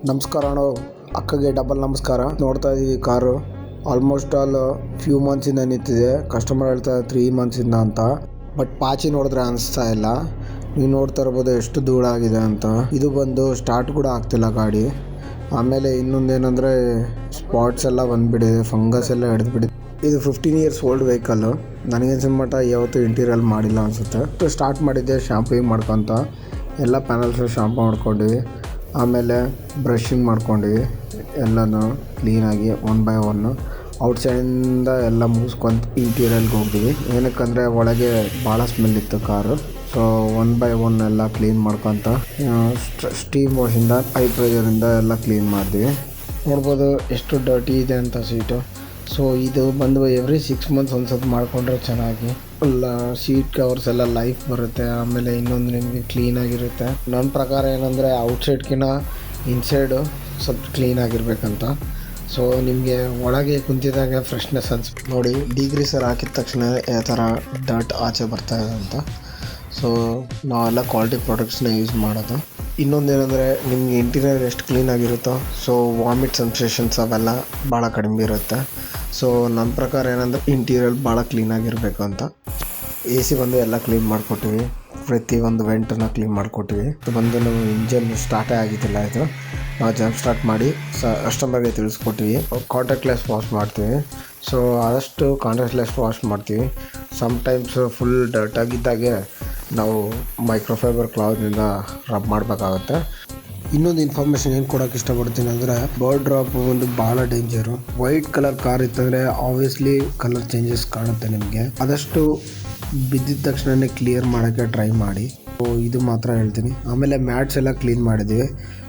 ನಮಸ್ಕಾರ ಅಣ್ಣ, ಅಕ್ಕಗೆ ಡಬಲ್ ನಮಸ್ಕಾರ. ನೋಡ್ತಾ ಇದ್ದೀವಿ ಕಾರು ಆಲ್ಮೋಸ್ಟ್ ಆಲ್ ಫ್ಯೂ ಮಂತ್ಸಿಂದ ನಿಂತಿದೆ. ಕಸ್ಟಮರ್ ಹೇಳ್ತಾ 3 ಮಂತ್ಸಿಂದ ಅಂತ. ಬಟ್ ಪಾಚಿ ನೋಡಿದ್ರೆ ಅನಿಸ್ತಾ ಇಲ್ಲ. ನೀವು ನೋಡ್ತಾ ಇರ್ಬೋದು ಎಷ್ಟು ಧೂಳಾಗಿದೆ ಅಂತ. ಇದು ಬಂದು ಸ್ಟಾರ್ಟ್ ಕೂಡ ಆಗ್ತಿಲ್ಲ ಗಾಡಿ. ಆಮೇಲೆ ಇನ್ನೊಂದೇನೆಂದರೆ ಸ್ಪಾಟ್ಸ್ ಎಲ್ಲ ಬಂದುಬಿಟ್ಟಿದೆ, ಫಂಗಸ್ ಎಲ್ಲ ಹಿಡಿದ್ಬಿಟ್ಟಿದೆ. ಇದು 15 ಇಯರ್ಸ್ ಓಲ್ಡ್ ವೆಹಿಕಲ್ಲು. ನನಗನ್ಸಿದ ಮಟ್ಟ ಯಾವತ್ತೂ ಇಂಟೀರಿಯಲ್ ಮಾಡಿಲ್ಲ ಅನಿಸುತ್ತೆ. ಸ್ಟಾರ್ಟ್ ಮಾಡಿದ್ದೆ ಶಾಂಪೂಯಿಂಗ್ ಮಾಡ್ಕೊತ, ಎಲ್ಲ ಪ್ಯಾನಲ್ಸು ಶಾಂಪು ಮಾಡ್ಕೊಂಡ್ವಿ. ಆಮೇಲೆ ಬ್ರಷಿಂಗ್ ಮಾಡ್ಕೊಂಡ್ವಿ, ಎಲ್ಲನೂ ಕ್ಲೀನಾಗಿ 1 by 1 ಔಟ್ಸೈಡಿಂದ ಎಲ್ಲ ಮುಗಿಸ್ಕೊಂಡು ಇಂಟೀರಿಯಲ್ಗೆ ಹೋಗ್ತೀವಿ. ಏನಕ್ಕಂದರೆ ಒಳಗೆ ಭಾಳ ಸ್ಮೆಲ್ ಇತ್ತು ಕಾರು. ಸೊ 1 by 1 ಎಲ್ಲ ಕ್ಲೀನ್ ಮಾಡ್ಕೊತ ಸ್ಟೀಮ್ ವಾಶಿಂದ ಹೈ ಪ್ರೆಷರಿಂದ ಎಲ್ಲ ಕ್ಲೀನ್ ಮಾಡಿದ್ವಿ. ನೋಡ್ಬೋದು ಎಷ್ಟು ಡರ್ಟಿ ಇದೆ ಅಂತ ಸೀಟು. ಸೊ ಇದು ಬಂದು ಎವ್ರಿ 6 ಮಂತ್ಸ್ ಒಂದ್ಸತಿ ಮಾಡಿಕೊಂಡ್ರೆ ಚೆನ್ನಾಗಿ ಎಲ್ಲ ಸೀಟ್ ಕವರ್ಸ್ ಎಲ್ಲ ಲೈಫ್ ಬರುತ್ತೆ. ಆಮೇಲೆ ಇನ್ನೊಂದು ನಿಮಗೆ ಕ್ಲೀನಾಗಿರುತ್ತೆ. ನನ್ನ ಪ್ರಕಾರ ಏನಂದರೆ ಔಟ್ಸೈಡ್ಕಿಂತ ಇನ್ಸೈಡು ಸ್ವಲ್ಪ ಕ್ಲೀನಾಗಿರ್ಬೇಕಂತ. ಸೊ ನಿಮಗೆ ಒಳಗೆ ಕುಂತಿದಾಗ ಫ್ರೆಶ್ನೆಸ್ ಅನ್ಸುತ್ತೆ. ನೋಡಿ ಡಿಗ್ರೀಸರ್ ಹಾಕಿದ ತಕ್ಷಣ ಯಾವ ಥರ ಡರ್ಟ್ ಆಚೆ ಬರ್ತಾಯಿದೆ ಅಂತ. ಸೊ ನಾವೆಲ್ಲ ಕ್ವಾಲಿಟಿ ಪ್ರಾಡಕ್ಟ್ಸ್ನ ಯೂಸ್ ಮಾಡೋದು. ಇನ್ನೊಂದೇನೆಂದರೆ ನಿಮಗೆ ಇಂಟೀರಿಯರ್ ಎಷ್ಟು ಕ್ಲೀನಾಗಿರುತ್ತೋ ಸೊ ವಾಮಿಟ್ ಸೆನ್ಸೇಷನ್ಸ್ ಅವೆಲ್ಲ ಭಾಳ ಕಡಿಮೆ ಇರುತ್ತೆ. ಸೊ ನನ್ನ ಪ್ರಕಾರ ಏನಂದರೆ ಇಂಟೀರಿಯರ್ ಭಾಳ ಕ್ಲೀನಾಗಿರಬೇಕು ಅಂತ. AC ಬಂದು ಎಲ್ಲ ಕ್ಲೀನ್ ಮಾಡಿಕೊಟ್ಟಿವಿ. ಪ್ರತಿ ಒಂದು ವೆಂಟನ್ನು ಕ್ಲೀನ್ ಮಾಡಿಕೊಟ್ಟಿವಿ. ಇದು ಬಂದು ನಾವು ಇಂಜನ್ ಸ್ಟಾರ್ಟೇ ಆಗಿದ್ದಿಲ್ಲ. ಇದು ನಾವು ಜಂಪ್ ಸ್ಟಾರ್ಟ್ ಮಾಡಿ ಕಸ್ಟಮರ್ಗೆ ತಿಳಿಸ್ಕೊಟ್ಟಿವಿ. ಕಾಂಟ್ಯಾಕ್ಟ್ಲೆಸ್ ವಾಶ್ ಮಾಡ್ತೀವಿ. ಸೊ ಆದಷ್ಟು ಕಾಂಟ್ಯಾಕ್ಟ್ಲೆಸ್ ವಾಶ್ ಮಾಡ್ತೀವಿ. ಸಮ್ಟೈಮ್ಸ್ ಫುಲ್ ಡರ್ಟಾಗಿದ್ದಾಗೆ ನಾವು ಮೈಕ್ರೋಫೈಬರ್ ಕ್ಲಾತ್ನಿಂದ ರಬ್ ಮಾಡಬೇಕಾಗುತ್ತೆ. ಇನ್ನೊಂದು ಇನ್ಫಾರ್ಮೇಷನ್ ಏನು ಕೊಡೋಕೆ ಇಷ್ಟಪಡ್ತೀನಿ ಅಂದರೆ, ಬರ್ಡ್ ಡ್ರಾಪ್ ಒಂದು ಭಾಳ ಡೇಂಜರು. ವೈಟ್ ಕಲರ್ ಕಾರ್ ಇತ್ತಂದರೆ ಆಬ್ವಿಯಸ್ಲಿ ಕಲರ್ ಚೇಂಜಸ್ ಕಾಣುತ್ತೆ ನಿಮಗೆ. ಆದಷ್ಟು ಬಿದ್ದಿದ ತಕ್ಷಣವೇ ಕ್ಲಿಯರ್ ಮಾಡೋಕ್ಕೆ ಟ್ರೈ ಮಾಡಿ. ಸೊ ಇದು ಮಾತ್ರ ಹೇಳ್ತೀನಿ. ಆಮೇಲೆ ಮ್ಯಾಟ್ಸ್ ಎಲ್ಲ ಕ್ಲೀನ್ ಮಾಡಿದ್ವಿ.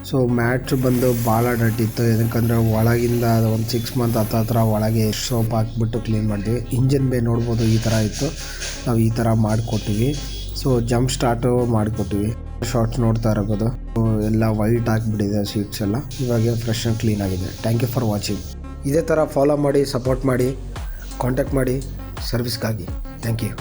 ಸೊ ಮ್ಯಾಟ್ಸ್ ಬಂದು ಭಾಳ ಡರ್ಟಿತ್ತು. ಯಾಕಂದರೆ ಒಳಗಿಂದ ಒಂದು 6 ಮಂತ್ ಹತ್ರ ಒಳಗೆ ಸೋಪ್ ಹಾಕ್ಬಿಟ್ಟು ಕ್ಲೀನ್ ಮಾಡಿದ್ವಿ. ಇಂಜನ್ ಬೇ ನೋಡ್ಬೋದು ಈ ಥರ ಇತ್ತು, ನಾವು ಈ ಥರ ಮಾಡಿಕೊಟ್ಟಿವಿ. ಸೊ ಜಂಪ್ ಸ್ಟಾರ್ಟು ಮಾಡಿಕೊಟ್ಟಿವಿ. ಶಾರ್ಟ್ಸ್ ನೋಡ್ತಾ ಇರ್ಬೋದು, ಎಲ್ಲ ವೈಟ್ ಆಗಿಬಿಟ್ಟಿದೆ ಸೀಟ್ಸ್ ಎಲ್ಲ. ಇವಾಗ ಫ್ರೆಶ್ ಆ್ಯಂಡ್ ಕ್ಲೀನ್ ಆಗಿದೆ. Thank you for watching. ಇದೇ ಥರ ಫಾಲೋ ಮಾಡಿ, ಸಪೋರ್ಟ್ ಮಾಡಿ, ಕಾಂಟ್ಯಾಕ್ಟ್ ಮಾಡಿ ಸರ್ವಿಸ್ಗಾಗಿ. Thank you.